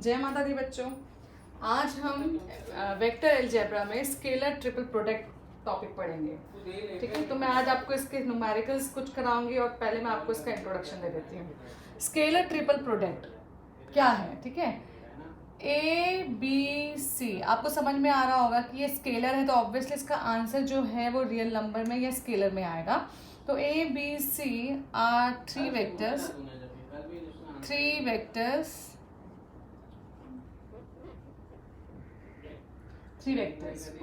जय माता दी बच्चों। आज हम वेक्टर अलजेब्रा में स्केलर ट्रिपल प्रोडक्ट टॉपिक पढ़ेंगे। ठीक है, तो मैं आज आपको इसके न्यूमेरिकल्स कुछ कराऊंगी और पहले मैं आपको इसका इंट्रोडक्शन दे देती हूँ। स्केलर ट्रिपल प्रोडक्ट क्या है? ठीक है, ए बी सी आपको समझ में आ रहा होगा कि ये स्केलर है, तो ऑब्वियसली इसका आंसर जो है वो रियल नंबर में या स्केलर में आएगा। तो A B C are three vectors.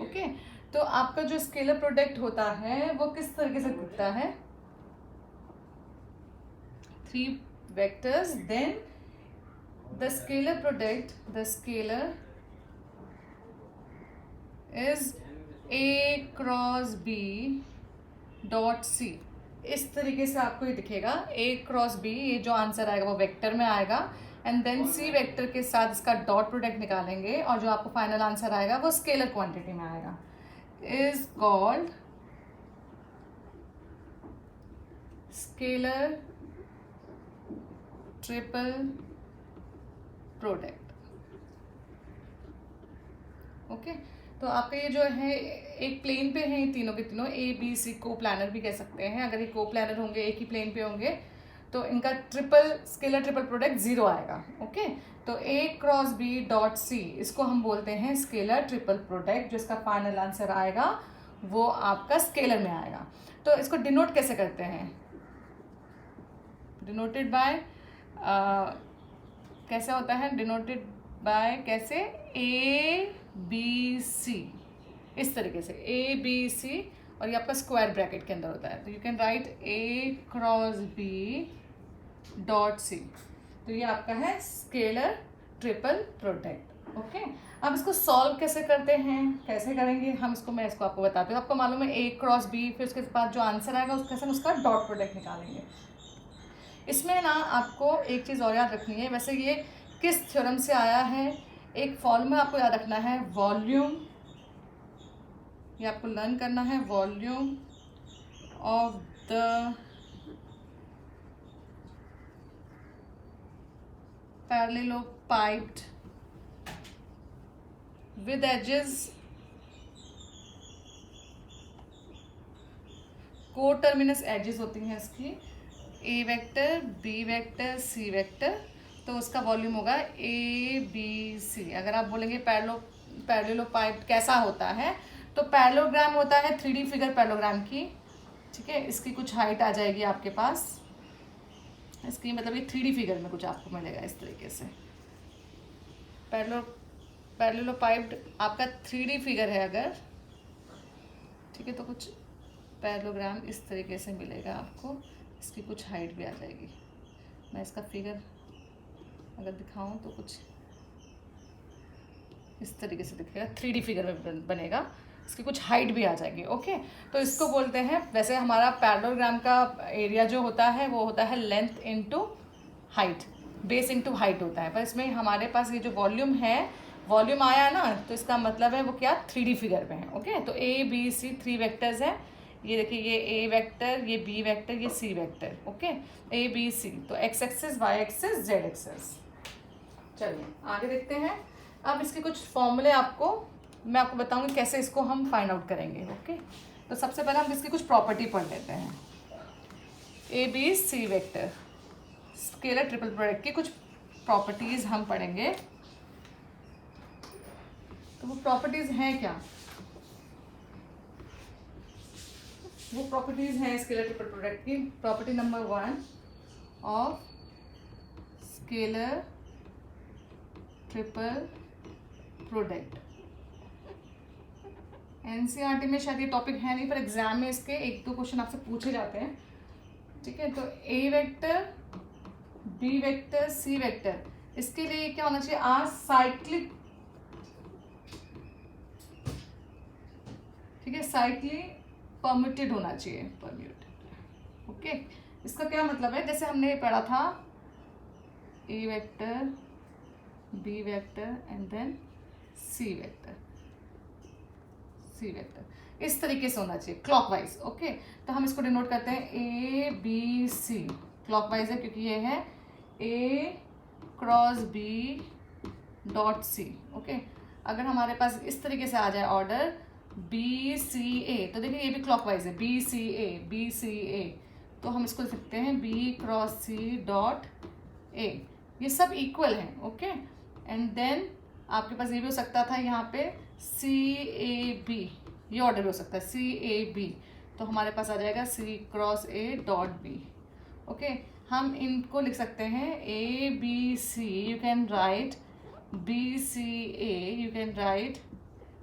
Okay, तो आपका जो स्केलर प्रोडक्ट होता है वो किस तरीके से दिखता है? Three vectors, then the scalar product, the scalar is A cross B dot C. इस तरीके से आपको ये दिखेगा, ए क्रॉस बी, ये जो आंसर आएगा वो वेक्टर में आएगा, एंड देन सी वेक्टर के साथ इसका डॉट प्रोडक्ट निकालेंगे और जो आपको फाइनल आंसर आएगा वो स्केलर क्वांटिटी में आएगा। Is called scalar triple product. Okay, तो आपका ये जो है एक प्लेन पे है, ये तीनों के तीनों ए बी सी को प्लानर भी कह सकते हैं। अगर ये को प्लानर होंगे, एक ही प्लेन पे होंगे, तो इनका स्केलर ट्रिपल प्रोडक्ट 0 आएगा। ओके, तो ए क्रॉस बी डॉट सी, इसको हम बोलते हैं स्केलर ट्रिपल प्रोडक्ट। जो इसका फाइनल आंसर आएगा वो आपका स्केलर में आएगा। तो इसको डिनोट कैसे करते हैं? डिनोटेड बाय कैसे होता है? डिनोटेड बाय कैसे? ए बी सी, इस तरीके से ए बी सी, और ये आपका स्क्वायर ब्रैकेट के अंदर होता है। तो you can write A cross B dot C. तो ये आपका है स्केलर ट्रिपल प्रोडक्ट। ओके, अब इसको सॉल्व कैसे करते हैं, कैसे करेंगे हम इसको, मैं इसको आपको बताती हूँ। आपको मालूम है ए क्रॉस बी, फिर उसके बाद जो आंसर आएगा उसका डॉट प्रोडक्ट निकालेंगे। इसमें ना आपको एक चीज़ और याद रखनी है। वैसे ये किस थ्योरम से आया है, एक फॉर्मूला आपको याद रखना है, वॉल्यूम, ये आपको लर्न करना है, volume of the parallelepiped with edges, coterminous edges होती हैं इसकी, A vector, B vector, C vector. तो उसका वॉल्यूम होगा ए बी सी। अगर आप बोलेंगे पैरेललोपाइप्ड कैसा होता है, तो पैरेललोग्राम होता है 3D फिगर पैरेललोग्राम की। ठीक है, इसकी कुछ हाइट आ जाएगी आपके पास, इसकी मतलब ये 3D फिगर में कुछ आपको मिलेगा इस तरीके से। पैरेललोपाइप्ड आपका 3D फिगर है अगर, ठीक है, तो कुछ पैरेललोग्राम इस तरीके से मिलेगा आपको, इसकी कुछ हाइट भी आ जाएगी। मैं इसका फिगर अगर दिखाऊं तो कुछ इस तरीके से दिखेगा, 3D फिगर में बनेगा, इसकी कुछ हाइट भी आ जाएगी। ओके, तो इसको बोलते हैं, वैसे हमारा पैरेललोग्राम का एरिया जो होता है वो होता है length into height, base into height होता है, पर इसमें हमारे पास ये जो वॉल्यूम है, वॉल्यूम आया ना, तो इसका मतलब है वो क्या, 3D फिगर में है। ओके, तो ए बी सी 3 वेक्टर्स हैं। ये देखिए, ये ए वेक्टर, ये बी वेक्टर, ये C vector. Okay, A B C, तो X axis, Y axis, Z axis. चलिए आगे देखते हैं। अब इसके कुछ फॉर्मूले मैं आपको बताऊंगी कैसे इसको हम फाइंड आउट करेंगे। ओके, तो सबसे पहले हम इसकी कुछ प्रॉपर्टी पढ़ लेते हैं। A B C vector scalar triple product की कुछ प्रॉपर्टीज हम पढ़ेंगे। तो वो प्रॉपर्टीज हैं क्या? वो प्रॉपर्टीज हैं स्केलर ट्रिपल प्रोडक्ट की। Property number 1 of scalar triple product, NCERT में शायद ये टॉपिक है नहीं, पर एग्जाम में इसके 1-2 क्वेश्चन आपसे पूछे जाते हैं। ठीक है, तो ए vector, B vector, C vector, इसके लिए क्या होना चाहिए, आर साइक्लिक। ठीक है, साइक्लिक परम्यूटेड होना चाहिए, परम्यूटेड। ओके, इसका क्या मतलब है, जैसे हमने पढ़ा था A vector, B vector and then C vector, इस तरीके से होना चाहिए क्लॉकवाइज। ओके, तो हम इसको डिनोट करते हैं ए बी सी, क्लॉकवाइज है क्योंकि ये है A cross B dot C. Okay, अगर हमारे पास इस तरीके से आ जाए ऑर्डर बी सी ए, तो देखिए ये भी क्लॉकवाइज है, B C A B C A, तो हम इसको लिख सकते हैं B cross C dot A. ये सब इक्वल हैं। ओके, एंड देन आपके पास ये भी हो सकता था यहाँ पे सी ए बी, ये ऑर्डर भी हो सकता है सी ए बी, तो हमारे पास आ जाएगा C cross A dot B. Okay, हम इनको लिख सकते हैं A B C, you can write B C A, you can write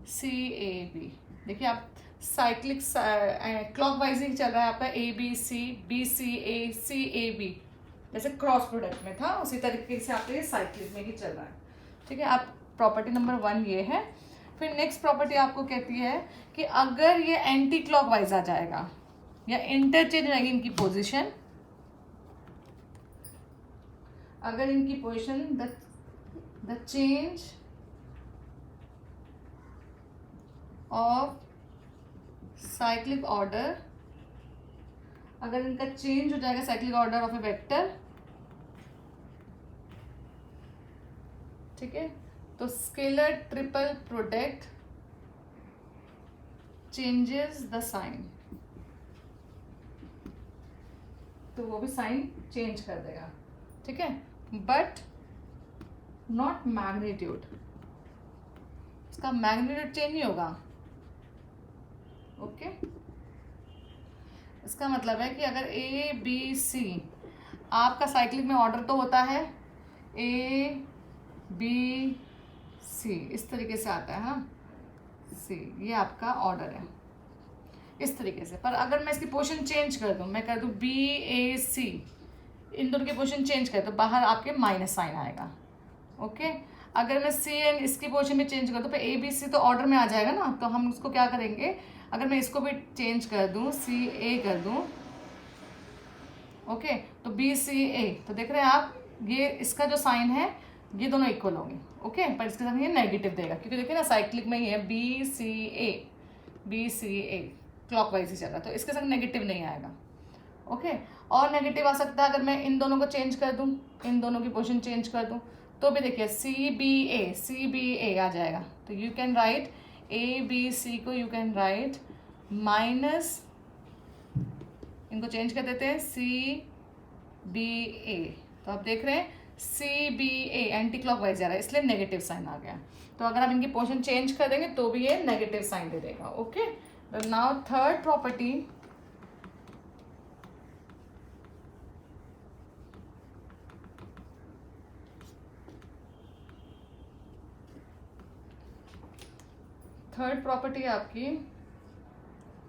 C A B. देखिए आप साइक्लिक क्लॉक वाइज ही चल रहा है आपका, A B C A C A B, जैसे क्रॉस प्रोडक्ट में था उसी तरीके से आपका ये साइक्लिक में ही चल रहा है। ठीक है, आप प्रॉपर्टी नंबर 1 ये है। फिर नेक्स्ट प्रॉपर्टी आपको कहती है कि अगर ये एंटी क्लॉकवाइज आ जाएगा या इंटरचेंज हो जाएगी इनकी पोजीशन, अगर इनकी position the change of cyclic order, अगर इनका चेंज हो जाएगा cyclic order of a vector, ठीक है, तो scalar triple product changes the sign, तो वो भी साइन चेंज कर देगा। ठीक है, बट नॉट मैग्नीट्यूड, इसका मैग्नीट्यूड चेंज नहीं होगा। ओके, इसका मतलब है कि अगर ए बी सी आपका साइक्लिक में ऑर्डर तो होता है ए बी सी, इस तरीके से आता है हाँ, सी ये आपका ऑर्डर है इस तरीके से। पर अगर मैं इसकी पोजीशन चेंज कर दूं, मैं कर दूं बी ए सी, इन दोनों की पोजीशन चेंज कर, तो बाहर आपके माइनस साइन आएगा। ओके, अगर मैं सी एन इसकी पोजीशन में चेंज कर दूं, तो ए बी सी तो ऑर्डर में आ जाएगा ना, तो हम उसको क्या करेंगे, अगर मैं इसको भी चेंज कर दूं सी ए कर दूं, ओके, तो बी सी ए, तो देख रहे हैं आप ये इसका जो साइन है ये दोनों इक्वल होंगे। ओके, पर इसके साथ ये नेगेटिव देगा, क्योंकि देखिए ना साइक्लिक में ही है बी सी ए क्लॉकवाइज ही चल रहा है, तो इसके साथ नेगेटिव नहीं आएगा। ओके, और नेगेटिव आ सकता है अगर मैं इन दोनों को चेंज कर दूं, इन दोनों की पोजीशन चेंज कर दूं, तो भी देखिए सी बी ए आ जाएगा। तो you can write A B C को यू कैन राइट माइनस, इनको चेंज कर देते हैं सी बी ए, तो आप देख रहे हैं सी बी ए एंटी क्लॉकवाइज जा रहा है, इसलिए नेगेटिव साइन आ गया। तो अगर आप इनकी पोजीशन चेंज कर देंगे तो भी ये नेगेटिव साइन दे देगा। Okay, now third property, third property आपकी,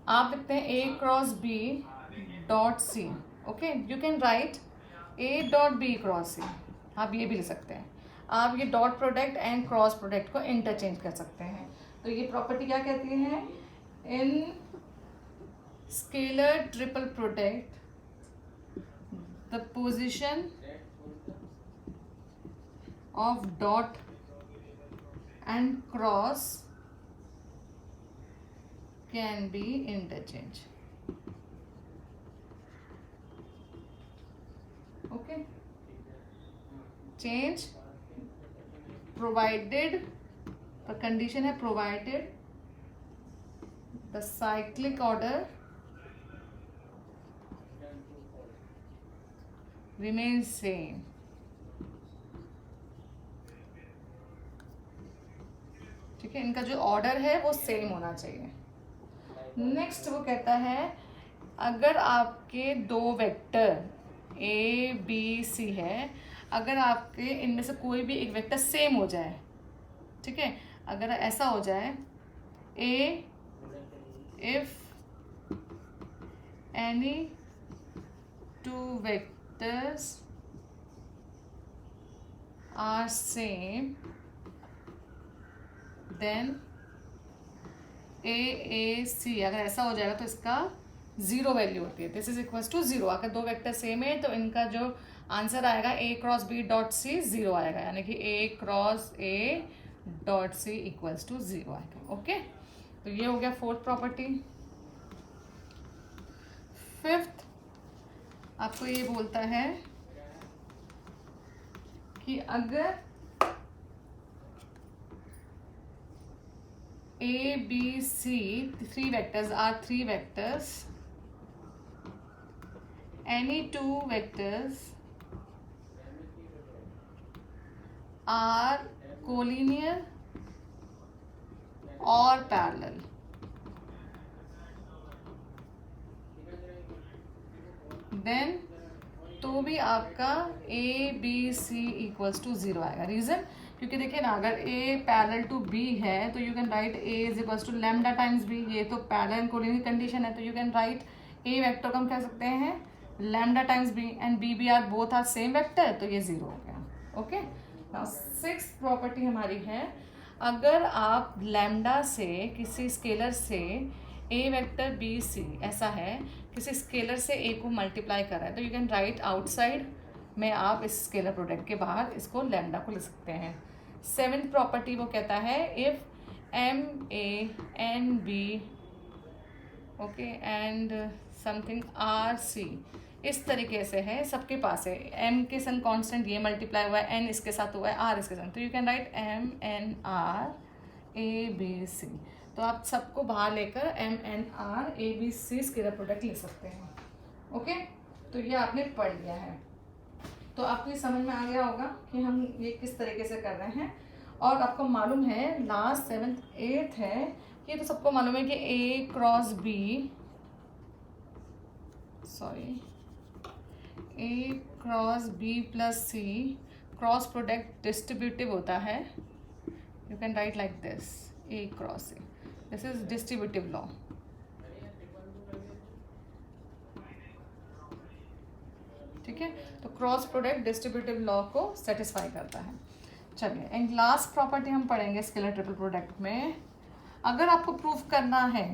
आप लिखते हैं A cross B dot C. Okay, you can write A dot B cross C, आप ये भी लिख सकते हैं। आप ये dot product and cross product को इंटरचेंज कर सकते हैं। तो ये प्रॉपर्टी क्या कहती है, in scalar triple product the position of dot and cross can be interchange. Okay, change provided, पर कंडीशन है provided the cyclic order remain same. ठीक है, इनका जो ऑर्डर है वो सेम होना चाहिए। नेक्स्ट वो कहता है अगर आपके दो वेक्टर ए बी सी है, अगर आपके इनमें से कोई भी एक वेक्टर सेम हो जाए, ठीक है, अगर ऐसा हो जाए A if any two vectors are same then A C, अगर ऐसा हो जाएगा तो इसका 0 वैल्यू होती है, दिस इज इक्वल्स टू 0। अगर दो वेक्टर सेम है तो इनका जो आंसर आएगा A cross B dot C 0 आएगा, यानी कि A cross A dot C equals to 0 आएगा। ओके, तो ये हो गया फोर्थ प्रॉपर्टी। फिफ्थ आपको ये बोलता है कि अगर A, B, C, three vectors are three vectors. Any two vectors are collinear or parallel. Then तो भी आपका A, B, C equals to 0 आएगा. रीज़न, क्योंकि देखिए ना, अगर A पैरेलल टू B है तो you can write A is equals to lambda times B. ये तो पैरेलल कोलिनियर कंडीशन है, तो you can write A vector को हम कह सकते हैं lambda times B and B are both are same vector, तो ये 0 हो गया. ओके. नाउ सिक्स्थ प्रॉपर्टी हमारी है, अगर आप लैम्डा से किसी स्केलर से A वेक्टर B C ऐसा है, किसी स्केलर से A को मल्टीप्लाई कर रहा है, तो यू कैन राइट आउटसाइड में आप इस स्केलर प्रोडक्ट के बाहर इसको लैम्डा को लिख सकते हैं. सेवेंथ प्रॉपर्टी वो कहता है if M A N B okay and something R C इस तरीके से है, सबके पास है. M के संग कांस्टेंट ये मल्टीप्लाई हुआ है, N इसके साथ हुआ है, R इसके संग, तो you can right M N R A B C. तो आप सबको बाहर लेकर M N R A B C scalar product लिख सकते हैं. ओके. तो ये आपने पढ़ लिया है, तो आपको ये समझ में आ गया होगा कि हम ये किस तरीके से कर रहे हैं. और आपको मालूम है लास्ट सेवन्थ एट्थ है, ये तो सबको मालूम है कि A cross B A cross B plus C cross product distributive होता है. You can right like this A cross C. This is distributive law. ठीक है, तो क्रॉस प्रोडक्ट डिस्ट्रीब्यूटिव लॉ को सेटिस्फाई करता है. चलिए, एंड लास्ट प्रॉपर्टी हम पढ़ेंगे स्केलर ट्रिपल प्रोडक्ट में. अगर आपको प्रूफ करना है,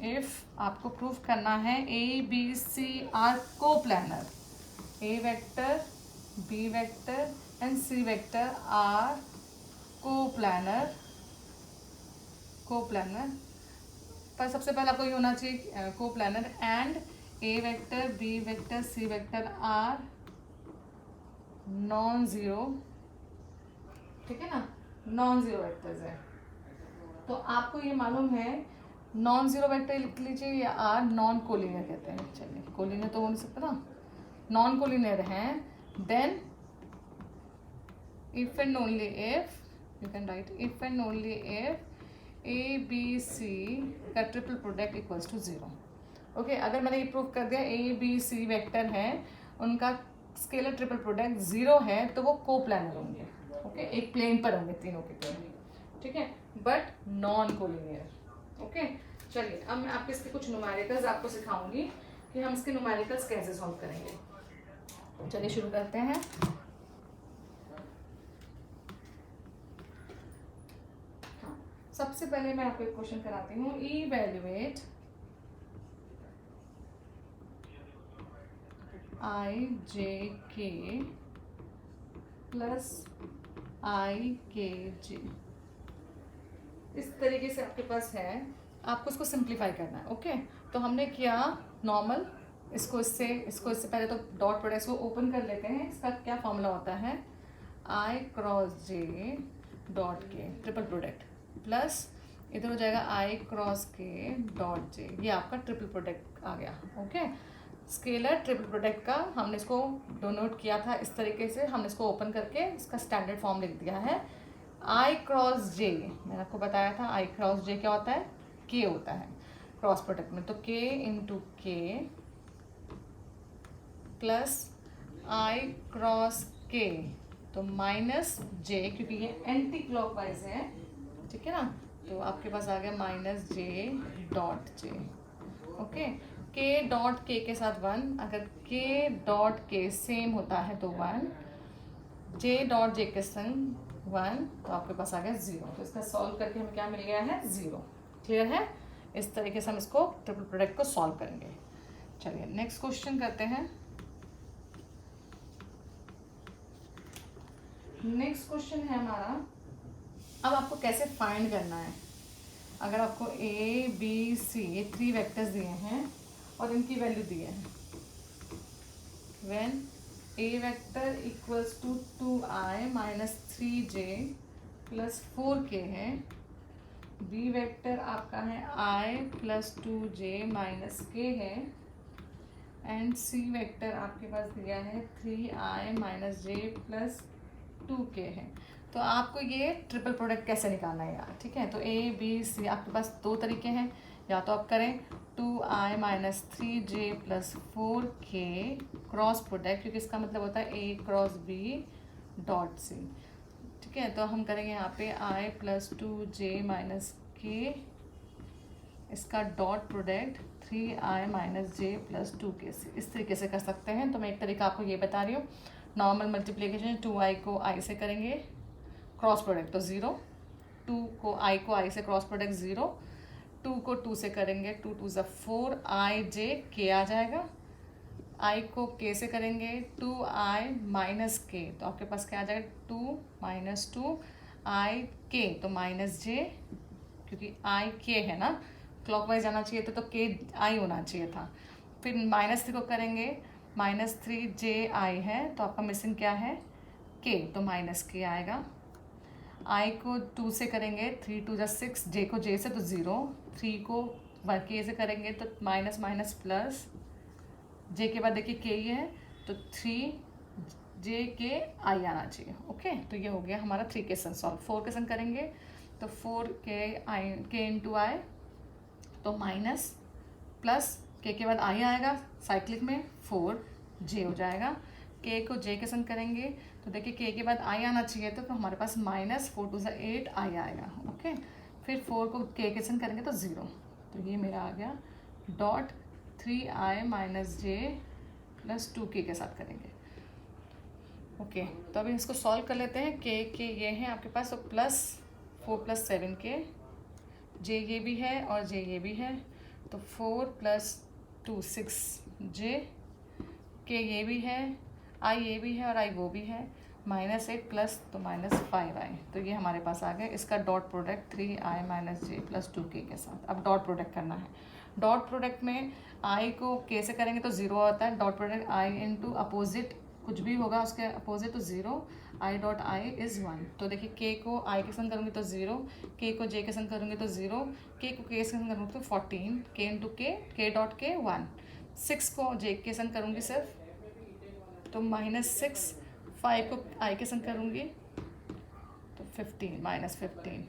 इफ आपको प्रूफ करना है A B C are coplanar, A vector B vector and C vector are coplanar पर सबसे पहले आपको ये होना चाहिए coplanar and A vector B vector C vector are non zero. ठीक है ना, नॉन ज़ीरो वेक्टर्स है. तो आपको ये मालूम है नॉन ज़ीरो वेक्टर लिख लीजिए, या आर नॉन कोलिनियर कहते हैं. चलिए, कोलिनियर तो हो नहीं सकता ना, नॉन कोलिनियर हैं. Then if and only if, you can write if and only if A B C का triple product equals to 0. Okay. अगर मैंने ये प्रूव कर दिया A B C वेक्टर है, उनका स्केलर ट्रिपल प्रोडक्ट 0 है, तो वो कोप्लानर होंगे. ओके. एक प्लेन पर होंगे तीनों के तीनों. ठीक है, बट नॉन कोलिनियर. ओके. चलिए, अब मैं आपके इसके कुछ न्यूमेरिकल्स आपको सिखाऊंगी कि हम इसके न्यूमेरिकल्स कैसे सॉल्व करेंगे. चलिए शुरू करते हैं. हाँ, सबसे पहले मैं आपको एक क्वेश्चन कराती हूँ. Evaluate I J K plus I K J. इस तरीके से आपके पास है, आपको इसको सिंप्लीफाई करना है. ओके. तो हमने किया नॉर्मल, इसको इससे पहले तो डॉट प्रोडक्ट को ओपन कर लेते हैं. इसका क्या फॉर्मूला होता है, I क्रॉस J डॉट के ट्रिपल प्रोडक्ट प्लस इधर हो जाएगा I cross K dot J. ये आपका ट्रिपल प्रोडक्ट आ गया. ओके. स्केलर ट्रिपल प्रोडक्ट का हमने इसको डोनोट किया था इस तरीके से. हमने इसको ओपन करके इसका स्टैंडर्ड फॉर्म लिख दिया है. I क्रॉस J, मैंने आपको बताया था I क्रॉस J क्या होता है, K होता है क्रॉस प्रोडक्ट में. तो K into K plus I cross K, तो माइनस J, क्योंकि ये एंटी क्लॉकवाइज है. ठीक है ना, तो आपके पास आ गया minus J dot J. Okay. K dot K के साथ 1, अगर K डॉट K सेम होता है तो 1, J डॉट J के संग 1, तो आपके पास आ गया 0. तो इसका सॉल्व करके हमें क्या मिल गया है, 0. क्लियर है. इस तरीके से हम इसको ट्रिपल प्रोडक्ट को सॉल्व करेंगे. चलिए नेक्स्ट क्वेश्चन करते हैं. नेक्स्ट क्वेश्चन है हमारा, अब आपको कैसे फाइंड करना है. अगर आपको A B C 3 वेक्टर्स दिए हैं और इनकी वैल्यू दी है, when A vector equals to 2I minus 3J plus 4K है, बी वेक्टर आपका है आई प्लस 2j माइनस के है, एंड सी वेक्टर आपके पास दिया है 3i minus J plus 2k है। तो आपको ये ट्रिपल प्रोडक्ट कैसे निकालना है यार, ठीक है। तो ए बी सी आपके पास दो तरीके हैं, या तो आप करें 2i minus 3j plus 4k cross product, क्योंकि इसका मतलब होता है a cross b dot C, ठीक है। तो हम करेंगे यहाँ पे i plus 2j minus k, इसका dot product 3i minus J plus 2k से, इस तरीके से कर सकते हैं। तो मैं एक तरीका आपको ये बता रही हूँ, नॉर्मल मल्टीप्लिकेशन 2i को i से करेंगे क्रॉस प्रोडक्ट तो 0, 2 को i से क्रॉस प्रोडक्ट 0, 2 को 2 से करेंगे 2 2 ज़ा 4, i j k आ जाएगा, i को k से करेंगे 2i माइनस k, तो आपके पास क्या आ जाएगा 2 माइनस 2 i k, तो माइनस j, क्योंकि i k है ना, क्लॉकवाइज जाना चाहिए था तो k i होना चाहिए था। फिर -3 को करेंगे -3ji है, तो आपका मिसिंग क्या है k, तो -k आएगा। i को 2 से करेंगे 3 2 ज़ा 6, j को j से तो 0, 3 को k से करेंगे तो माइनस माइनस प्लस, j के बाद देखिए k ही है तो 3j के i आना चाहिए। ओके, तो ये हो गया हमारा 3 क्वेश्चन सॉल्व। 4 क्वेश्चन करेंगे तो 4k इंटू आई, तो माइनस प्लस के बाद आई आएगा साइक्लिक में 4j हो जाएगा। के को j के संग करेंगे तो देखिए के बाद आई आना चाहिए, तो हमारे पास -4 2 ज़ा 8 आई आएगा। ओके, फिर 4 को के संग करेंगे तो 0, तो ये मेरा आ गया dot 3i minus J plus 2k के साथ करेंगे। ओके, तो अभी इसको सॉल्व कर लेते हैं। के ये हैं आपके पास, तो प्लस 4 प्लस 7k, जे ये भी है और जे ये भी है, तो 4 प्लस 2 6j, के ये भी है, आई ये भी है और आई वो भी है, -8 प्लस तो -5i, तो ये हमारे पास आ गया। इसका dot product 3i minus J plus 2k के साथ। अब डॉट प्रोडक्ट करना है। डॉट प्रोडक्ट में i को k से करेंगे तो 0 आता है, dot product i into opposite कुछ भी होगा उसके अपोजिट तो 0, i डॉट i इज़ 1। तो देखिए k को i के संग करूँगी तो 0, k को j के संग करूँगी तो 0, k को k के संग करूँगी तो 14, k into k dot k 1, 6 को j के संग करूँगी सिर्फ तो -6, 5 को i के संग करूँगी तो 15 -15।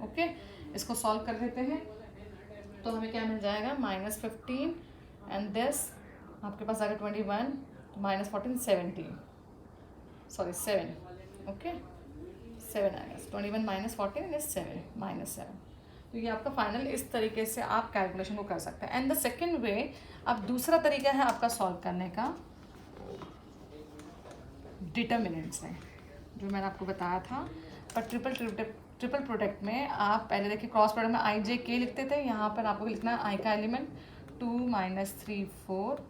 ओके, इसको सॉल्व कर लेते हैं तो हमें क्या मिल जाएगा -15 एंड दिस आपके पास आ गया 21, -14 17, सॉरी 7, ओके 7 आएगा, 21 -14 इज 7 -7। तो ये आपका फाइनल, इस तरीके से आप कैलकुलेशन को कर सकते हैं। एंड द सेकेंड वे, अब दूसरा तरीका है आपका सॉल्व करने का डिटर्मिनेंट्स है, जो मैंने आपको बताया था। पर ट्रिपल प्रोडक्ट में आप पहले देखिए क्रॉस प्रोडक्ट में आई जे के लिखते थे, यहाँ पर आपको लिखना है आई का एलिमेंट 2 -3 4,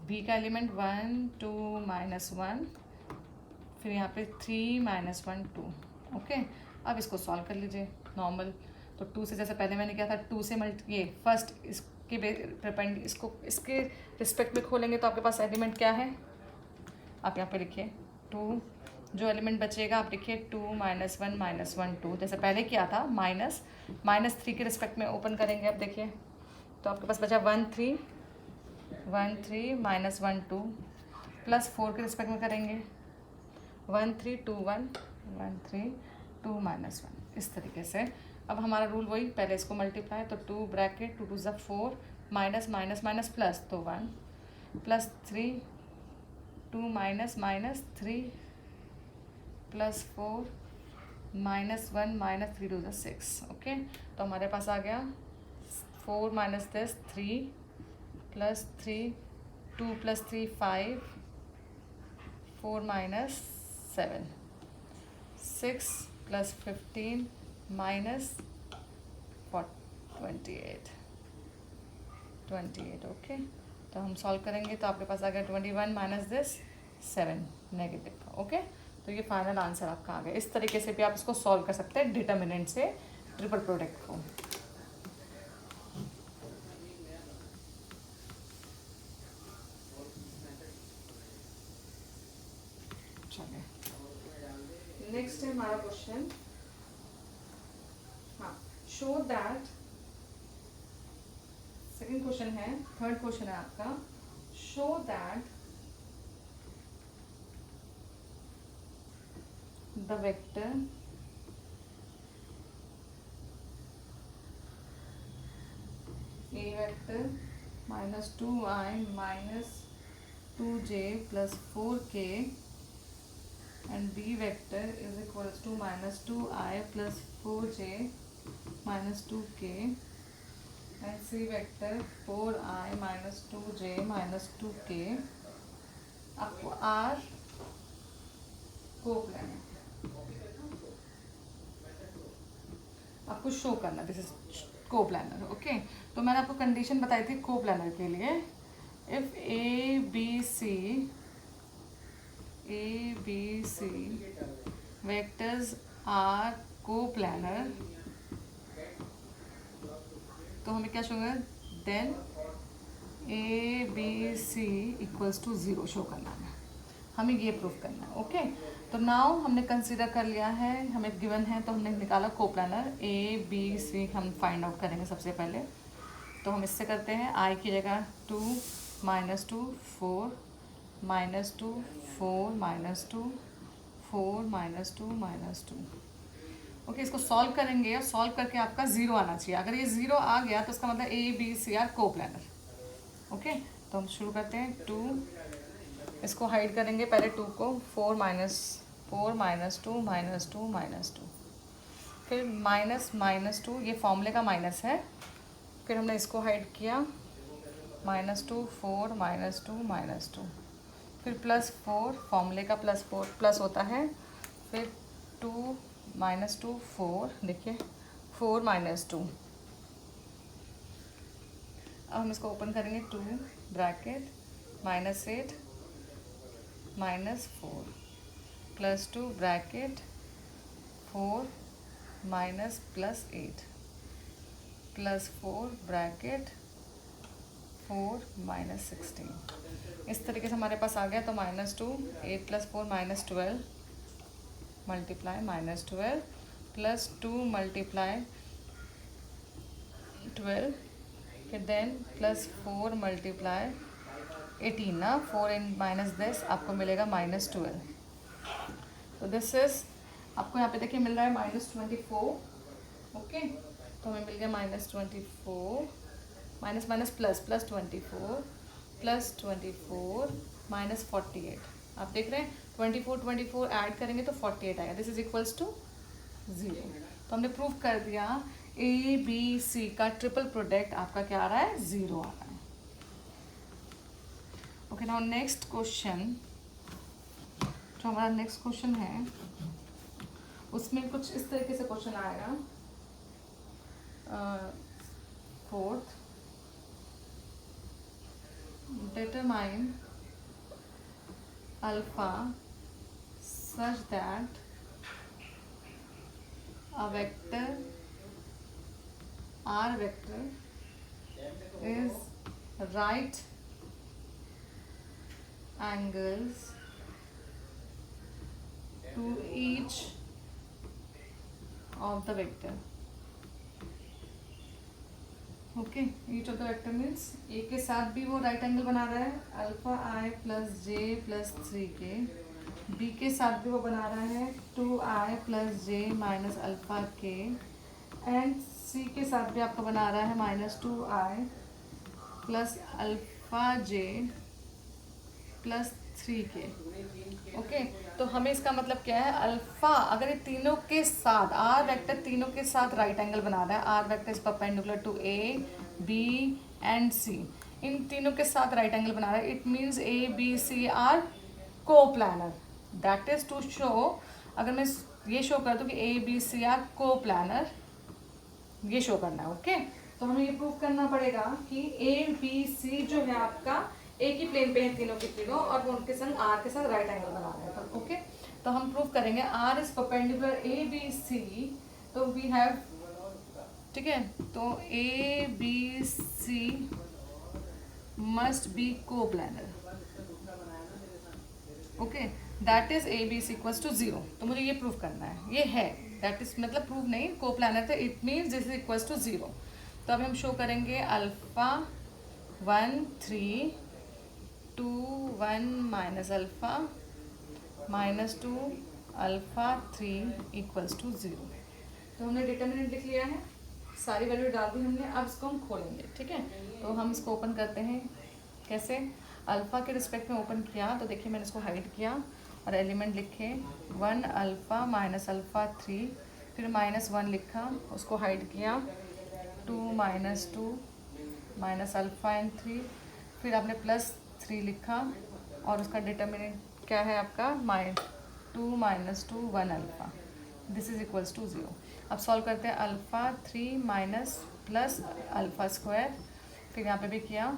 बी का एलिमेंट 1 2 -1, फिर यहाँ पे 3 -1 2। ओके, अब इसको सॉल्व कर लीजिए नॉर्मल। तो 2 से, जैसे पहले मैंने किया था 2 से ये फर्स्ट इसके इसको इसके रिस्पेक्ट में खोलेंगे तो आपके पास एलिमेंट क्या है, आप यहाँ पे लिखिए 2, जो एलिमेंट बचेगा आप लिखिए 2 -1 -1 2, जैसे पहले किया था। -3 के रिस्पेक्ट में ओपन करेंगे, अब देखिए तो आपके पास बचा 1 3 -1 2, प्लस 4 के रिस्पेक्ट में करेंगे 1 3 2 1 1 3 2 -1, इस तरीके से। अब हमारा रूल वही, पहले इसको मल्टीप्लाई तो 2 ब्रैकेट 2 2 ज़ा 4, माइनस माइनस माइनस प्लस तो 1, प्लस 3 2 -3 प्लस 4 -1 -3 2 ज़ा 6। ओके, तो हमारे पास आ गया 4 - this 3 plus 3 2 plus 3 5 4 -7 6 plus 15 -28 28। Okay, तो हम सॉल्व करेंगे तो आपके पास आ गया 21 माइनस दिस 7 नेगेटिव। ओके, तो ये फाइनल आंसर आपका आ गया। इस तरीके से भी आप इसको सॉल्व कर सकते हैं डिटर्मिनेंट से ट्रिपल प्रोडक्ट को। चलिए नेक्स्ट है हमारा क्वेश्चन, हाँ, शो दैट, सेकेंड क्वेश्चन है, थर्ड क्वेश्चन है आपका, show that the vector A vector minus 2i minus 2j plus 4k and B vector is equals to minus 2i plus 4j minus 2k and C vector 4i minus 2j minus 2k आपको R को plan आपको show करना, this is को planner. Okay, तो मैंने आपको condition बताई थी को प्लानर के लिए, if A B C vectors are coplanar, तो हमें क्या शो होगा, then A B C equals to 0 show करना है, हमें ये प्रूफ करना है। ओके, तो नाउ हमने कंसीडर कर लिया है, हमें गिवन है तो हमने निकाला कोप्लानर ए बी सी, हम फाइंड आउट करेंगे सबसे पहले। तो हम इससे करते हैं, आई की जगह 2 -2 4 -2 4 -2 4 -2 ओके, इसको सॉल्व करेंगे और सॉल्व करके आपका 0 आना चाहिए। अगर ये 0 आ गया तो इसका मतलब A B C are coplanar. Okay, तो हम शुरू करते हैं, 2, इसको हाइड करेंगे पहले 2 को, 4 -2 -2, फिर -2, ये फॉर्मूले का माइनस है, फिर हमने इसको हाइड किया, -2 4 -2, फिर +4, फॉर्मूले का +4 प्लस होता है, फिर 2 -2 4, देखिए 4 -2, अब हम इसको ओपन करेंगे, 2 ब्रैकेट -8 -4 +2 ब्रैकेट 4 +8 +4 ब्रैकेट 4 -16। इस तरीके से हमारे पास आ गया। तो -2 8 + 4 -12 मल्टीप्लाई -12 +2 मल्टीप्लाई 12, फिर देन +4 मल्टीप्लाई 18 ना, 4 इन माइनस दिस आपको मिलेगा -12। तो दिस इज आपको यहाँ पे देखिए मिल रहा है -24। ओके, तो हमें मिल गया -24 माइनस माइनस प्लस +24 +24 -48। आप देख रहे हैं 24 ऐड करेंगे तो 48 आएगा, दिस इज इक्वल्स टू 0। तो हमने प्रूव कर दिया ए बी सी का ट्रिपल प्रोडक्ट आपका क्या आ रहा है, 0 आ रहा है। ओके, नाउ नेक्स्ट क्वेश्चन, जो हमारा नेक्स्ट क्वेश्चन है उसमें कुछ इस तरीके से क्वेश्चन आएगा। 4th, determine alpha such that a vector R vector is right angles to each of the vector। Okay, each of the vector means A के साथ भी वो राइट एंगल बना रहा है alpha I plus J plus 3k, B के साथ भी वो बना रहा है 2i plus J minus alpha K, and C के साथ भी आपका बना रहा है -2i plus alpha J plus 3k। Okay, तो हमें इसका मतलब क्या है, अल्फा अगर ये तीनों के साथ आर वेक्टर तीनों के साथ राइट एंगल बना रहा है, R vector is perpendicular to A B and C, इन तीनों के साथ राइट एंगल बना रहा है, it means A B C R coplanar. That is to show, अगर मैं ये शो कर दूँ कि A B C R coplanar, ये शो करना है। ओके, तो हमें ये प्रूव करना पड़ेगा कि ए बी सी जो है आपका एक ही प्लेन पे है तीनों के तीनों, और वो उनके संग आर के साथ राइट एंगल बना रहे हैं। ओके, तो हम प्रूव करेंगे R is perpendicular A B C, तो वी हैव, ठीक है, तो A B C must be coplanar. Okay, that is A B C equals to 0। तो मुझे ये प्रूव करना है, ये है दैट इज मतलब प्रूव नहीं, को प्लानर थे, it means this is equals to 0। तो अभी हम शो करेंगे alpha 1 3 2 1 minus alpha -2 alpha 3 equals to 0। तो हमने डिटर्मिनेंट लिख लिया है, सारी वैल्यू डाल दी हमने। अब इसको हम खोलेंगे, ठीक है। तो हम इसको ओपन करते हैं। कैसे? अल्फ़ा के रिस्पेक्ट में ओपन किया तो देखिए मैंने इसको हाइड किया और एलिमेंट लिखे 1 अल्फ़ा माइनस अल्फ़ा 3, फिर -1 लिखा, उसको हाइड किया 2 -2 माइनस अल्फ़ा एंड 3, फिर आपने +3 लिखा और उसका डिटर्मिनेंट क्या है आपका 2 -2 1 alpha, this is equals to 0। अब सॉल्व करते हैं। Alpha 3 minus plus alpha square, फिर यहाँ पे भी किया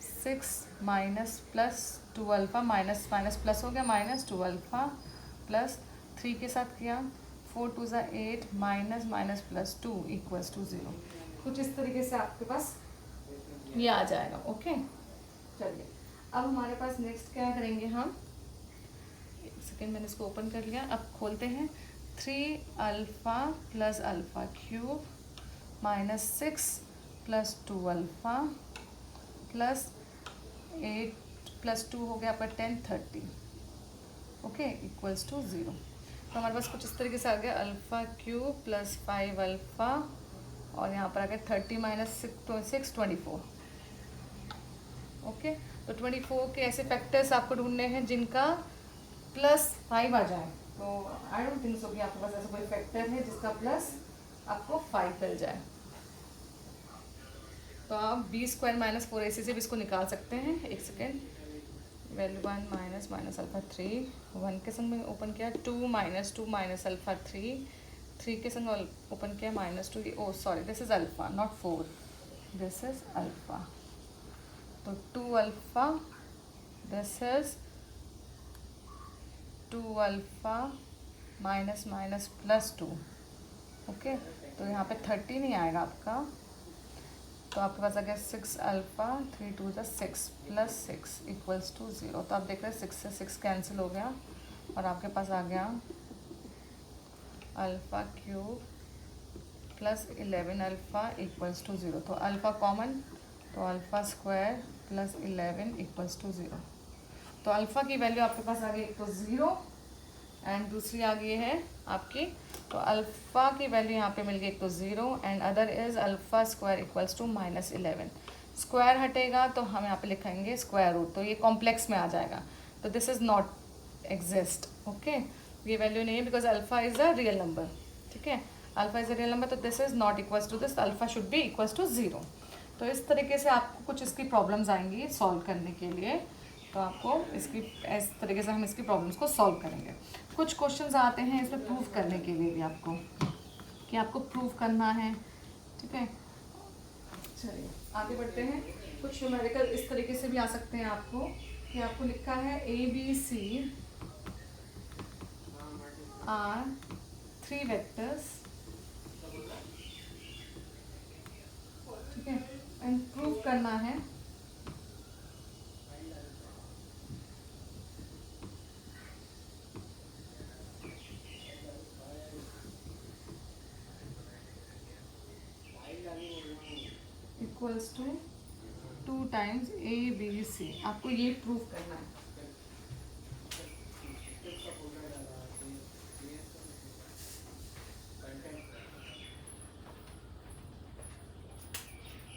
6 minus plus 2 alpha, minus minus plus हो गया, -2 अल्फ़ा प्लस 3 के साथ किया 4 2 ज़ा 8 minus minus plus 2 equals to 0। कुछ इस तरीके से आपके पास ये आ जाएगा। ओके, चलिए अब हमारे पास नेक्स्ट क्या करेंगे हम, एक सेकेंड मैंने इसको ओपन कर लिया। अब खोलते हैं 3 alpha plus alpha cube -6 plus 2 alpha plus 8 plus 2 हो गया आपका 10 30, ओके, इक्वल्स टू 0। तो हमारे पास कुछ इस तरीके से आ गया अल्फ़ा क्यूब प्लस 5 अल्फ़ा और यहाँ पर आ गया 30 माइनस 6 24। ओके, तो 24 के ऐसे फैक्टर्स आपको ढूंढने हैं जिनका +5 आ जाए। तो आई डोंट थिंक सो कि आपके पास ऐसा कोई फैक्टर है जिसका प्लस आपको 5 मिल जाए। तो आप b² माइनस 4ac से भी इसको निकाल सकते हैं। एक second, value 1 minus minus alpha 3 1 के संग में ओपन किया, 2 माइनस अल्फ़ा 3 के संग ओपन किया -2, oh sorry this is alpha not 4, this is alpha. तो 2 alpha, this is 2 alpha minus minus +2, okay. तो यहाँ पे 30 नहीं आएगा आपका, तो आपके पास आ गया 6 अल्फ़ा 3 2 ज़ा 6 प्लस 6 इक्वल्स टू 0। तो आप देख रहे हैं 6 से 6 कैंसिल हो गया और आपके पास आ गया alpha cube plus 11 alpha equals to 0। तो अल्फ़ा कॉमन, तो alpha square plus 11 equals to 0। तो अल्फ़ा की वैल्यू आपके पास आ गई एक तो 0 एंड दूसरी आ गई है आपकी, तो अल्फ़ा की वैल्यू यहाँ पे मिल गई एक तो 0 and other is alpha square equals to -11। Square हटेगा तो हम यहाँ पे लिखेंगे स्क्वायर रूट, तो ये कॉम्प्लेक्स में आ जाएगा, तो this is not exist. Okay, ये वैल्यू नहीं है because alpha is a real number, ठीक है, alpha is a real number, तो this is not equals to this, alpha should be equals to 0। तो इस तरीके से आपको कुछ इसकी प्रॉब्लम्स आएंगी सॉल्व करने के लिए। तो आपको इसकी इस तरीके से हम इसकी प्रॉब्लम्स को सॉल्व करेंगे। कुछ क्वेश्चंस आते हैं इसमें प्रूव करने के लिए भी आपको, कि आपको प्रूव करना है, ठीक है। चलिए आगे बढ़ते हैं। कुछ न्यूमेरिकल इस तरीके से भी आ सकते हैं आपको, कि आपको लिखा है ABC आर 3 वेक्टर्स, ठीक है, एंड प्रूव करना है इक्वल्स टू 2 टाइम्स ABC। आपको ये प्रूव करना है।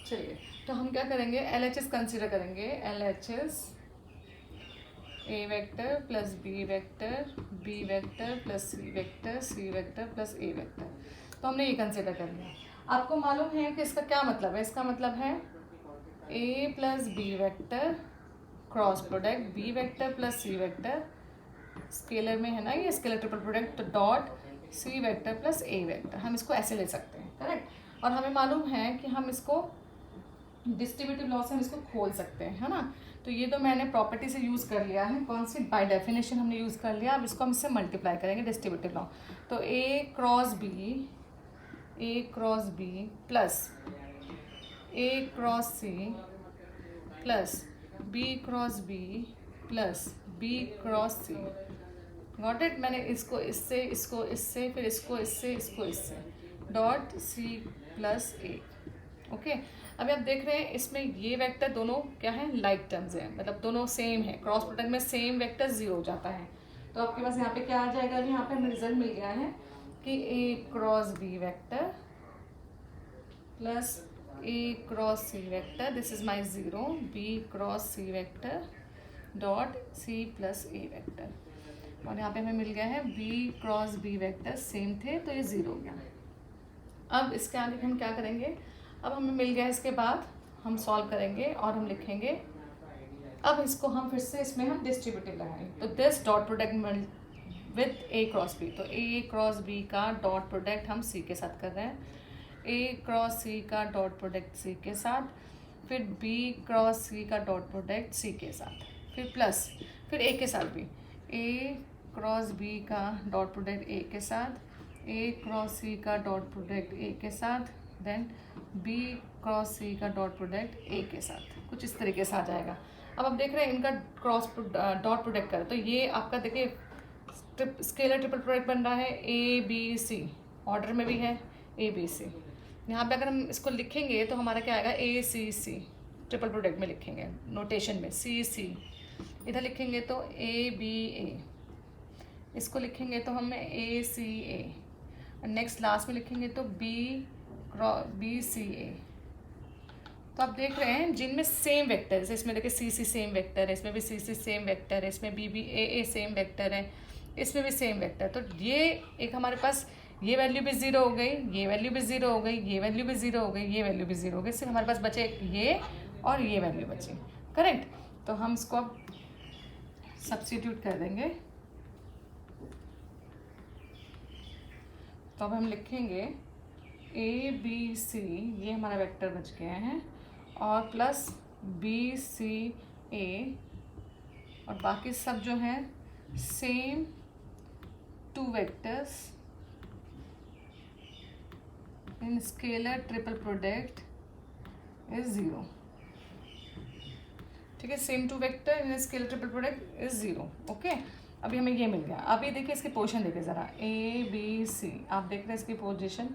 चलिए तो हम क्या करेंगे, LHS कंसीडर करेंगे। LHS A vector plus B vector, B vector plus C vector, C vector plus A vector. तो हमने ये कंसीडर कर लिया। आपको मालूम है कि इसका क्या मतलब है, इसका मतलब है A plus B vector cross product B vector plus C vector, scalar में है ना ये scalar triple product, dot C vector plus A vector, हम इसको ऐसे ले सकते हैं, करेक्ट। और हमें मालूम है कि हम इसको डिस्ट्रीब्यूटिव लॉ से हम इसको खोल सकते हैं, है ना। तो ये तो मैंने प्रॉपर्टी से यूज़ कर लिया है, कौन सी, बाय डेफिनेशन हमने यूज़ कर लिया। अब इसको हम इससे मल्टीप्लाई करेंगे डिस्ट्रीब्यूटिव लॉ। तो A cross B plus A cross C plus B cross B plus B cross C got it. मैंने इसको इससे, इसको इससे, फिर इसको इससे, इसको इससे, डॉट सी प्लस ए। ओके, अभी आप देख रहे हैं इसमें ये वेक्टर दोनों क्या है, लाइक टर्म्स हैं, मतलब दोनों सेम है। क्रॉस प्रोडक्ट में सेम वेक्टर जीरो हो जाता है। तो आपके पास यहाँ पे क्या आ जाएगा, अभी यहाँ पे हमें रिजल्ट मिल गया है कि A cross B vector plus A cross C vector, this is my zero, B cross C vector dot C plus A vector. और यहाँ पे हमें मिल गया है B cross B vector same थे, तो ये जीरो हो गया। अब इसके आगे हम क्या करेंगे, अब हमें मिल गया, इसके बाद हम सॉल्व करेंगे और हम लिखेंगे, अब इसको हम फिर से इसमें हम डिस्ट्रीब्यूटिव लगाएंगे। तो this dot product with A cross B, तो ए क्रॉस बी का डॉट प्रोडक्ट हम सी के साथ कर रहे हैं, ए क्रॉस सी का डॉट प्रोडक्ट सी के साथ, फिर बी क्रॉस सी का डॉट प्रोडक्ट सी के साथ, फिर प्लस, फिर ए के साथ भी ए क्रॉस बी का डॉट प्रोडक्ट ए के साथ, ए क्रॉस सी का डॉट प्रोडक्ट ए के साथ, देन बी क्रॉस सी का डॉट प्रोडक्ट ए के साथ। कुछ इस तरीके से आ जाएगा। अब आप देख रहे हैं इनका क्रॉस डॉट प्रोडक्ट करें तो ये आपका देखिए स्केलर ट्रिपल प्रोडक्ट बन रहा है, ए बी सी ऑर्डर में भी है, ए बी सी। यहाँ पे अगर हम इसको लिखेंगे तो हमारा क्या आएगा, ए सी सी, ट्रिपल प्रोडक्ट में लिखेंगे नोटेशन में, सी सी, इधर लिखेंगे तो ए बी ए, इसको लिखेंगे तो हमें ए सी ए, नेक्स्ट लास्ट में लिखेंगे तो बी सी ए। तो आप देख रहे हैं जिनमें सेम वेक्टर है, इसमें देखिए सी सी सेम वेक्टर है, इसमें भी सी सी सेम वेक्टर है, इसमें बी बी ए सेम वेक्टर है, इसमें भी सेम वेक्टर। तो ये एक हमारे पास ये वैल्यू भी जीरो हो गई, ये वैल्यू भी जीरो हो गई, ये वैल्यू भी जीरो हो गई, ये वैल्यू भी जीरो हो गई, सिर्फ हमारे पास बचे ये और ये वैल्यू बची, करेक्ट। तो हम इसको अब सब्स्टिट्यूट कर देंगे। तो अब हम लिखेंगे ए बी सी, ये हमारा वेक्टर बच गया है, और प्लस बी सी ए, और बाकी सब जो है same two vectors in scalar triple product is zero. ठीक है, same two vector in scalar triple product is zero. Okay, अभी हमें ये मिल गया। अभी देखिए इसकी पोजीशन देखिए ज़रा, ए बी सी, आप देख रहे हैं इसकी पोजीशन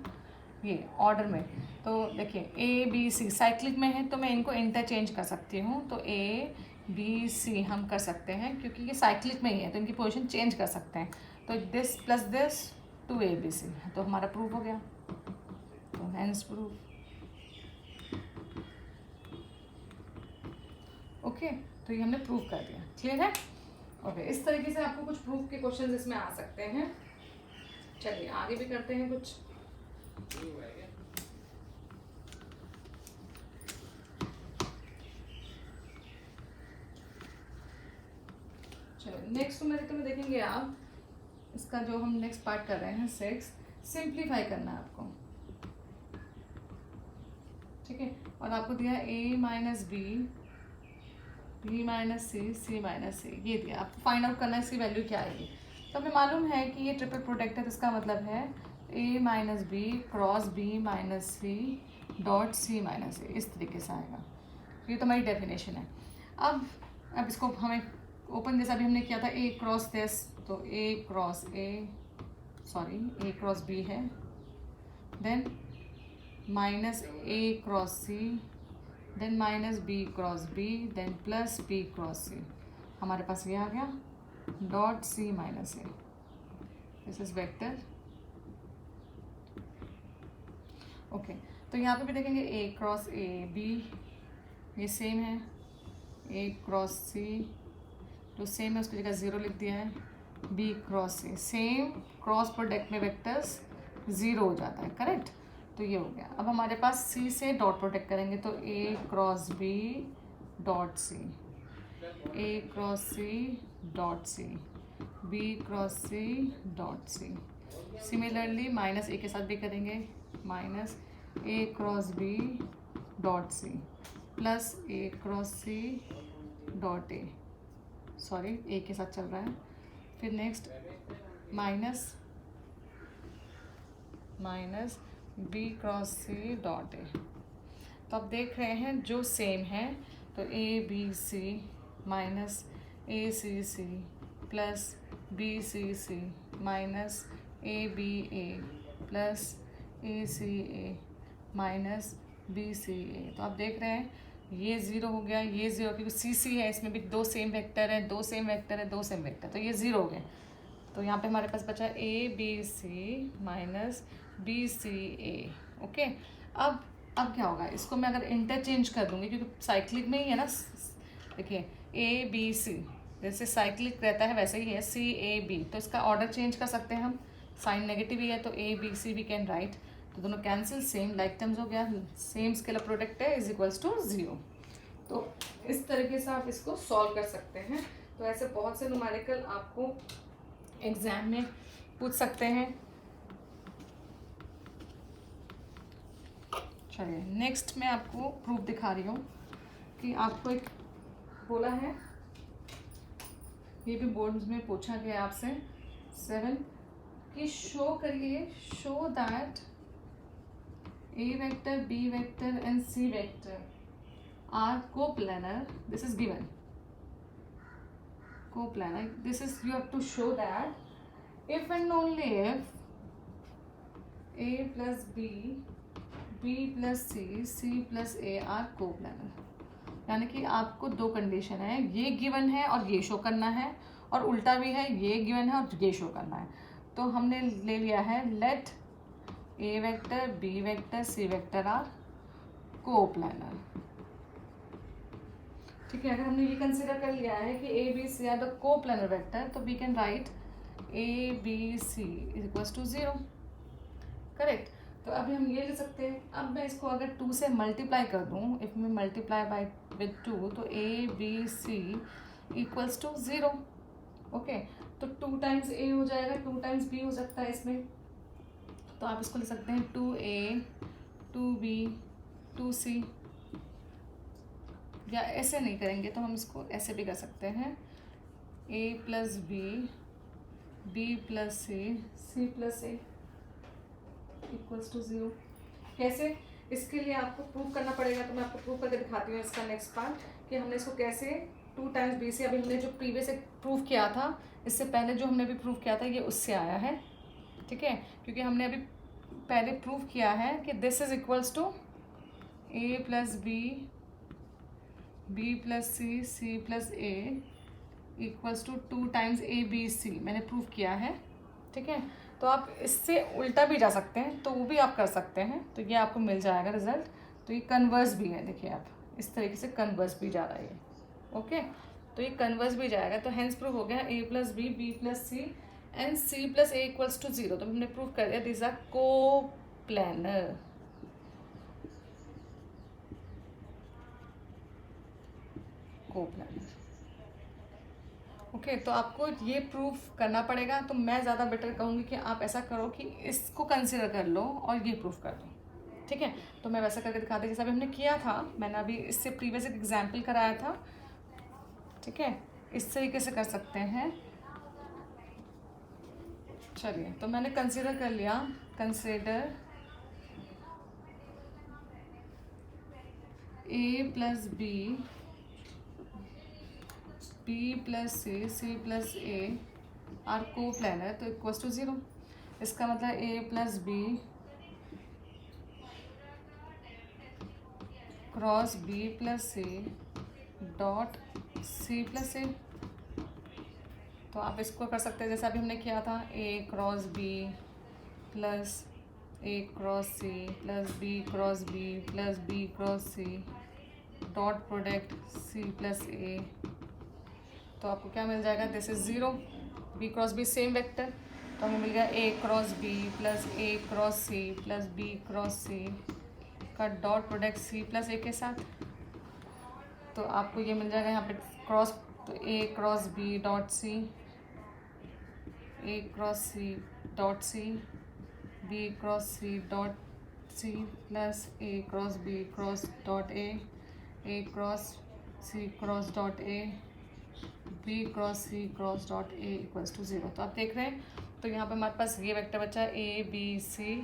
ये ऑर्डर में। तो देखिए ए बी सी साइक्लिक में है तो मैं इनको इंटरचेंज कर सकती हूँ, तो ए बी सी हम कर सकते हैं क्योंकि ये साइक्लिक में ही है तो इनकी पोजीशन चेंज कर सकते हैं। तो this plus this two A B C, तो हमारा प्रूफ हो गया, तो हेंस प्रूफ। ओके, तो ये हमने प्रूफ कर दिया, क्लियर है। ओके, इस तरीके से आपको कुछ प्रूफ के क्वेश्चन इसमें आ सकते हैं। चलिए आगे भी करते हैं कुछ। चलो नेक्स्ट मेरे तो देखेंगे आप, इसका जो हम नेक्स्ट पार्ट कर रहे हैं 6, सिंप्लीफाई करना है आपको, ठीक है। और आपको दिया ए माइनस बी, बी माइनस सी, सी माइनस सी, ये दिया। आपको फाइंड आउट करना है इसकी वैल्यू क्या आएगी। तो हमें मालूम है कि ये ट्रिपल प्रोडक्ट है, तो इसका मतलब है A minus B cross B minus C dot C minus A, इस तरीके से आएगा। ये तो हमारी डेफिनेशन है। अब इसको हमें ओपन जैसा भी हमने किया था, ए क्रॉस दिस, तो ए क्रॉस बी है, then minus A cross C, then minus B cross B, then plus B cross C, हमारे पास ये आ गया dot C minus A, this is vector. Okay, तो यहाँ पे भी देखेंगे ए क्रॉस ए बी, ये सेम है, ए क्रॉस सी जो सेम है उसकी जगह ज़ीरो लिख दिया है, बी क्रॉस सी, सेम क्रॉस प्रोडक्ट में वेक्टर्स ज़ीरो हो जाता है, करेक्ट। तो ये हो गया। अब हमारे पास सी से डॉट प्रोडक्ट करेंगे तो A cross B dot C, A cross C dot C, B cross C dot C. Similarly minus A के साथ भी करेंगे, minus A cross B dot C plus A cross C dot A, sorry A के साथ चल रहा है। फिर next minus B cross C dot A. तो आप देख रहे हैं जो सेम है, तो A B C minus A C C plus B C C minus A B A plus A C A minus B C A. तो आप देख रहे हैं ये ज़ीरो हो गया, ये ज़ीरो, क्योंकि सी सी है, इसमें भी दो सेम वेक्टर है, दो सेम वेक्टर है, दो सेम वेक्टर, तो ये ज़ीरो हो गए। तो यहाँ पे हमारे पास बचा A B C minus B C A. Okay, अब क्या होगा, इसको मैं अगर इंटरचेंज कर दूँगी, क्योंकि साइक्लिक में ही है ना, देखिए ए बी सी जैसे साइक्लिक रहता है वैसे ही है सी ए बी, तो इसका ऑर्डर चेंज कर सकते हैं हम, साइन नेगेटिव ही है तो A B C we can write, तो दोनों कैंसिल, सेम लाइक टर्म्स हो गया, सेम स्केलर प्रोडक्ट है इज इक्वल्स टू 0। तो इस तरीके से आप इसको सॉल्व कर सकते हैं। तो ऐसे बहुत से न्यूमेरिकल आपको एग्जाम में पूछ सकते हैं। चलिए नेक्स्ट मैं आपको प्रूफ दिखा रही हूँ कि आपको एक बोला है, ये भी बोर्ड में पूछा गया आपसे 7 कि शो करिए, show that A vector, B vector and C vector are coplanar. This is given. Coplanar. This is, you have to show that if and only if A plus B, B plus C, C plus A are coplanar. यानी कि आपको दो condition है, ये given है और ये show करना है, और उल्टा भी है, ये गिवन है और ये शो करना है। तो हमने ले लिया है let A vector, B vector, C vector are coplanar. ठीक है, अगर हमने ये कंसिडर कर लिया है कि A B C are the coplanar vector, तो we can write A B C is equals to 0। Correct. तो अभी हम ये ले सकते हैं, अब मैं इसको अगर 2 से मल्टीप्लाई कर दूँ, इफ मैं मल्टीप्लाई बाय विद 2, तो A B C equals to 0। Okay, तो 2 टाइम्स ए हो जाएगा, 2 टाइम्स बी हो सकता है इसमें, तो आप इसको ले सकते हैं 2a 2b 2c, या ऐसे नहीं करेंगे तो हम इसको ऐसे भी कर सकते हैं a plus B, b plus C, c plus A equals to 0। कैसे, इसके लिए आपको प्रूव करना पड़ेगा, तो मैं आपको प्रूव करके दिखाती हूँ इसका नेक्स्ट पार्ट कि हमने इसको कैसे 2 टाइम्स बी से, अभी हमने जो प्रीवियस एक प्रूव किया था, इससे पहले जो हमने भी प्रूव किया था ये उससे आया है। ठीक है, क्योंकि हमने अभी पहले प्रूव किया है कि this is equals to A plus B, B plus C, C plus A equals to 2 times A B C, मैंने प्रूव किया है। ठीक है, तो आप इससे उल्टा भी जा सकते हैं, तो वो भी आप कर सकते हैं, तो ये आपको मिल जाएगा रिजल्ट। तो ये कन्वर्स भी है, देखिए आप इस तरीके से कन्वर्स भी जा रहा है ये। ओके, तो ये कन्वर्स भी जाएगा, तो हेंस प्रूव हो गया A plus B, B plus C and C plus A equals to 0। तो हमने प्रूव कर दिया this are coplanar. Coplanar. Okay, तो आपको ये प्रूफ करना पड़ेगा, तो मैं ज़्यादा बेटर कहूँगी कि आप ऐसा करो कि इसको कंसिडर कर लो और ये प्रूफ कर लो। ठीक है, तो मैं वैसा करके दिखाती हूँ जैसा अभी हमने किया था, मैंने अभी इससे प्रीवियस एक एग्जाम्पल कराया था। ठीक है, इस तरीके से कर सकते हैं। चलिए, तो मैंने कंसिडर कर लिया, consider A plus B, B plus C, C plus A are coplanar, तो इक्वल्स टू 0। इसका मतलब A plus B cross B plus C dot C plus A. तो आप इसको कर सकते हैं जैसा अभी हमने किया था, A cross B plus A cross C plus B cross B plus B cross C dot product C plus A. तो आपको क्या मिल जाएगा, this is 0, B cross B same vector, तो हमें मिल गया A cross B plus A cross C plus B cross C का dot product C plus A के साथ। तो आपको ये मिल जाएगा यहाँ पे क्रॉस, तो A cross B dot C, A cross C dot C, B cross C dot C plus A cross B cross dot A cross C cross dot A, B cross C cross dot A equals to 0। तो आप देख रहे हैं, तो यहाँ पे हमारे पास ये वेक्टर बचा ए बी सी,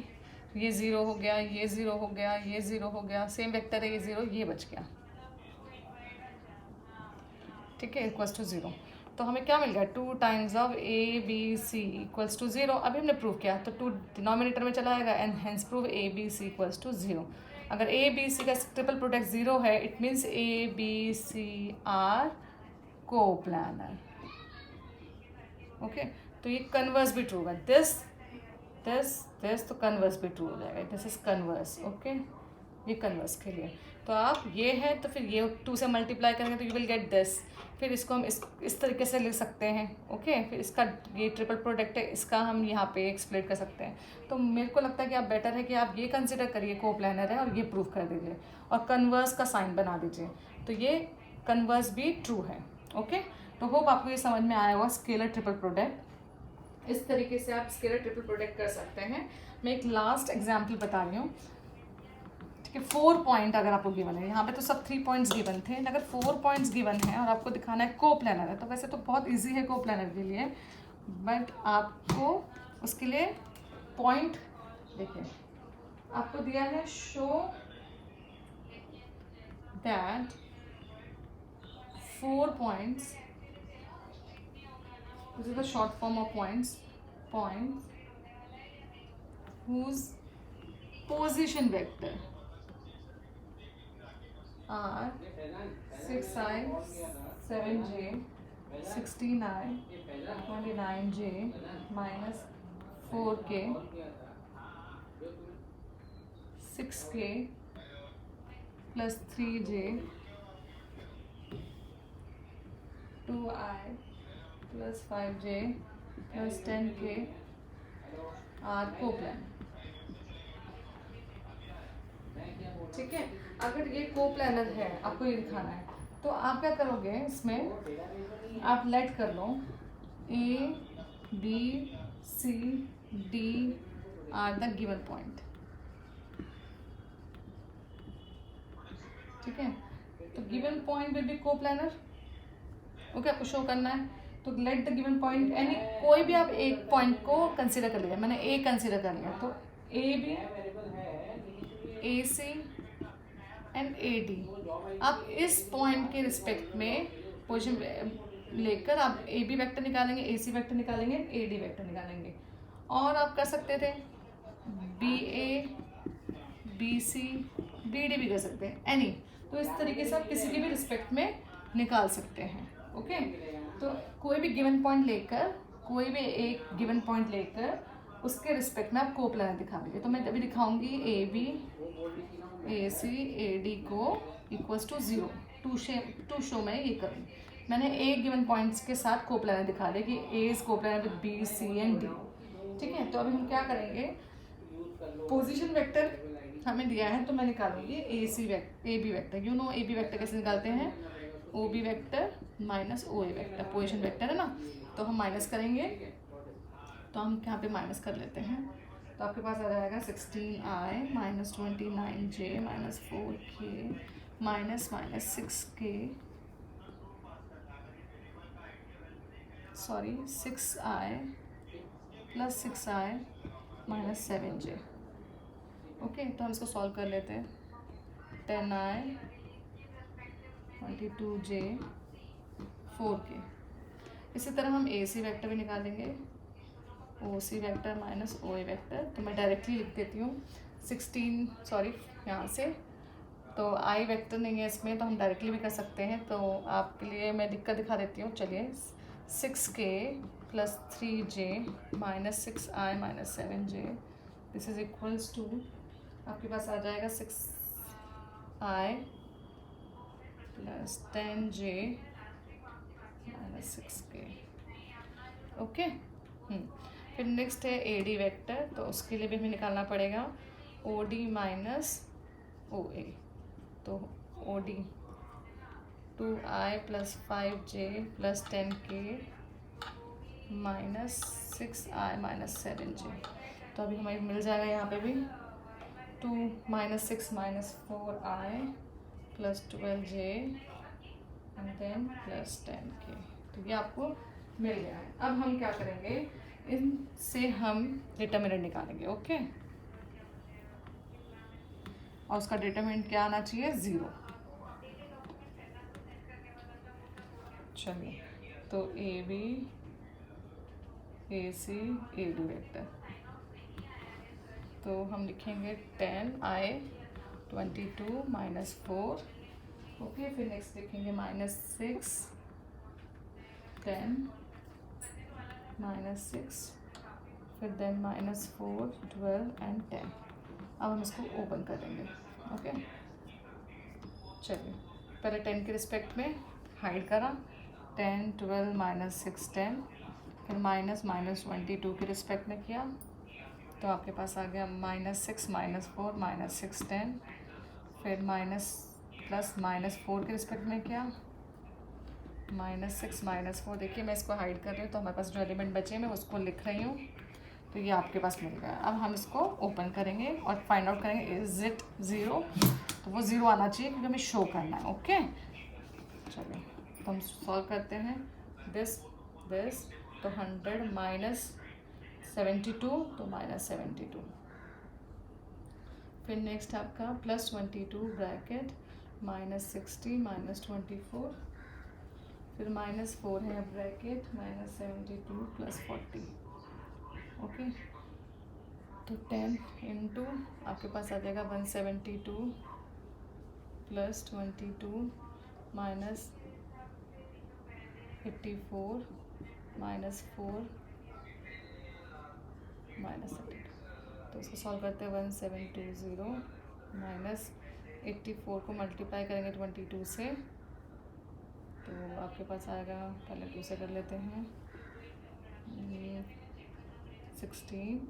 ये 0 हो गया, ये 0 हो गया, ये 0 हो गया, सेम वेक्टर है, ये 0, ये बच गया। ठीक है, इक्वल्स टू 0। तो हमें क्या मिल गया 2 times of A B C equals to 0। अभी हमने प्रूव किया तो 2 डिनोमिनेटर में चला आएगा and hence prove A B C equals to 0। अगर ए बी सी का ट्रिपल प्रोडक्ट 0 है it means A B C are coplanar. Okay, तो ये कन्वर्स भी ट्रू है, दिस तो कन्वर्स भी ट्रू हो जाएगा, दिस इज कन्वर्स। ओके, ये कन्वर्स के लिए तो आप ये है तो फिर ये 2 से मल्टीप्लाई करेंगे तो यू विल गेट दिस। फिर इसको हम इस तरीके से लिख सकते हैं। ओके, फिर इसका ये ट्रिपल प्रोडक्ट है, इसका हम यहाँ पे एक्सप्लेन कर सकते हैं। तो मेरे को लगता है कि आप बेटर है कि आप ये कंसिडर करिए कोप्लानर है और ये प्रूफ कर दीजिए और कन्वर्स का साइन बना दीजिए, तो ये कन्वर्स भी ट्रू है। ओके, तो होप आपको ये समझ में आया होगा स्केलर ट्रिपल प्रोडक्ट। इस तरीके से आप स्केलर ट्रिपल प्रोडक्ट कर सकते हैं। मैं एक लास्ट एग्जाम्पल बता रही हूँ। ठीक है, 4 पॉइंट अगर आपको गिवन है, यहाँ पे तो सब 3 पॉइंट्स गिवन थे, अगर 4 पॉइंट्स गिवन है और आपको दिखाना है कोप्लानर है, तो वैसे तो बहुत इजी है कोप्लानर के लिए, बट आपको उसके लिए पॉइंट देखिए आपको दिया है show that 4 points, this is the short form of points whose position vector are 6i, 7j, 16i, 29j, minus 4k, 6k, plus 3j, 2i, plus 5j, plus 10k are coplanar. ठीक है, अगर ये coplanar है, आपको ये दिखाना है, तो आप क्या करोगे, इसमें आप लेट कर लो A B C D are the given point. ठीक है, तो given point will be coplanar. Okay, आपको शो करना है तो let the given point any, कोई भी आप एक पॉइंट को कंसिडर कर लिया, मैंने ए कंसिडर कर लिया, तो A B A C and A D, आप इस पॉइंट के रिस्पेक्ट में पोजीशन लेकर आप ए बी वैक्टर निकालेंगे, ए सी वैक्टर निकालेंगे, ए डी वैक्टर निकालेंगे। और आप कर सकते थे B A B C D D भी कर सकते हैं, एनी। तो इस तरीके से आप किसी के भी रिस्पेक्ट में निकाल सकते हैं। ओके, तो कोई भी गिवन पॉइंट लेकर, कोई भी एक गिवन पॉइंट लेकर उसके रिस्पेक्ट में आप कोप्लानर दिखा दीजिए। तो मैं अभी दिखाऊंगी A B A C A D को इक्वल्स टू 0 टू शो मैं ये करूँगी। मैंने एक गिवन पॉइंट्स के साथ कोप्लानर दिखा दिया कि A is coplanar with B C and D. ठीक है, तो अभी हम क्या करेंगे, पोजीशन वेक्टर हमें दिया है तो मैं निकालूंगी A B vector. You know A B vector कैसे निकालते हैं, O B vector minus O A vector, position vector है ना, तो हम माइनस करेंगे, तो हम यहाँ पे माइनस कर लेते हैं। तो आपके पास आ जाएगा 16i minus 29j minus 4k minus 6k, sorry 6i plus 6i minus 7j। Okay, तो हम इसको सॉल्व कर लेते हैं। 10i 22j 4k। इसी तरह हम ए सी वैक्टर भी निकालेंगे, ओ सी वैक्टर माइनस ओ ए वैक्टर। तो मैं डायरेक्टली लिख देती हूँ 16, सॉरी यहाँ से, तो आई वेक्टर नहीं है इसमें, तो हम डायरेक्टली भी कर सकते हैं। तो आपके लिए मैं लिख कर दिखा देती हूँ, चलिए 6k plus 3j minus 6i minus 7j, this is equals to, आपके पास आ जाएगा 6i plus 10j minus 6k। Okay, फिर नेक्स्ट है ए डी वैक्टर, तो उसके लिए भी हमें निकालना पड़ेगा O D minus O A. तो O D 2i plus 5j plus 10k minus 6i minus 7j। तो अभी हमें मिल जाएगा यहाँ पे भी 2 minus 6 minus 4i plus 12j and then plus 10k। तो ये आपको मिल गया है। अब हम क्या करेंगे, इनसे हम डिटरमिनेंट निकालेंगे। ओके, और उसका डिटरमिनेंट क्या आना चाहिए, 0। चलिए तो AB AC AD वेक्टर, तो हम लिखेंगे 10I 22 माइनस 4, ओके। फिर नेक्स्ट लिखेंगे -6 10 -6, फिर देन -4 12 एंड 10। अब हम इसको ओपन करेंगे, ओके। चलिए पहले 10 के रिस्पेक्ट में हाइड करा, 10 12 -6 10, फिर -22 के रिस्पेक्ट में किया, तो आपके पास आ गया -6 -4 -6 10, फिर +-4 के रिस्पेक्ट में किया, -6 -4। देखिए मैं इसको हाइड कर रही हूँ, तो हमारे पास जो एलिमेंट बचे मैं उसको लिख रही हूँ, तो ये आपके पास मिल गया। अब हम इसको ओपन करेंगे और फाइंड आउट करेंगे इज इट 0, तो वो 0 आना चाहिए क्योंकि हमें शो करना है, ओके। चलिए तो हम सॉल्व करते हैं दिस, तो 100 -72, तो -72। फिर नेक्स्ट आपका +22 ब्रैकेट -60 -24, फिर -4 है ब्रैकेट -72 +40, ओके। तो 10 इंटू आपके पास आ जाएगा 172 +22 -84 -4 -32। तो इसको सॉल्व करते हैं 1720 -84 को मल्टीप्लाई करेंगे 22 से, तो आपके पास आएगा, पहले 2 से कर लेते हैं, 16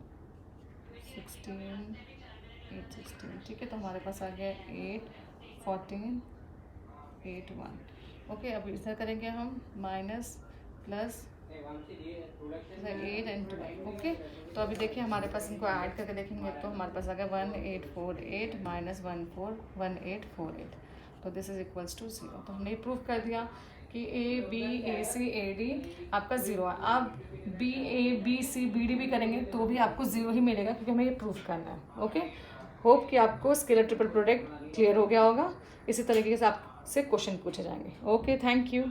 8 16, ठीक है। तो हमारे पास आ गया 8 14 8 1, ओके। अब इधर करेंगे हम माइनस प्लस 8 एंड 12, ओके। तो अभी देखिए हमारे पास इनको ऐड करके देखेंगे, तो हमारे पास आ गया 1848 -1848, तो दिस इज इक्वल्स टू 0। तो हमने प्रूव कर दिया कि AB AC AD आपका 0 है। अब BA BC BD भी करेंगे तो भी आपको 0 ही मिलेगा, क्योंकि हमें ये प्रूव करना है, ओके। होप कि आपको स्केलर ट्रिपल प्रोडक्ट क्लियर हो गया होगा। इसी तरीके से आपसे क्वेश्चन पूछे जाएंगे, ओके। Thank you.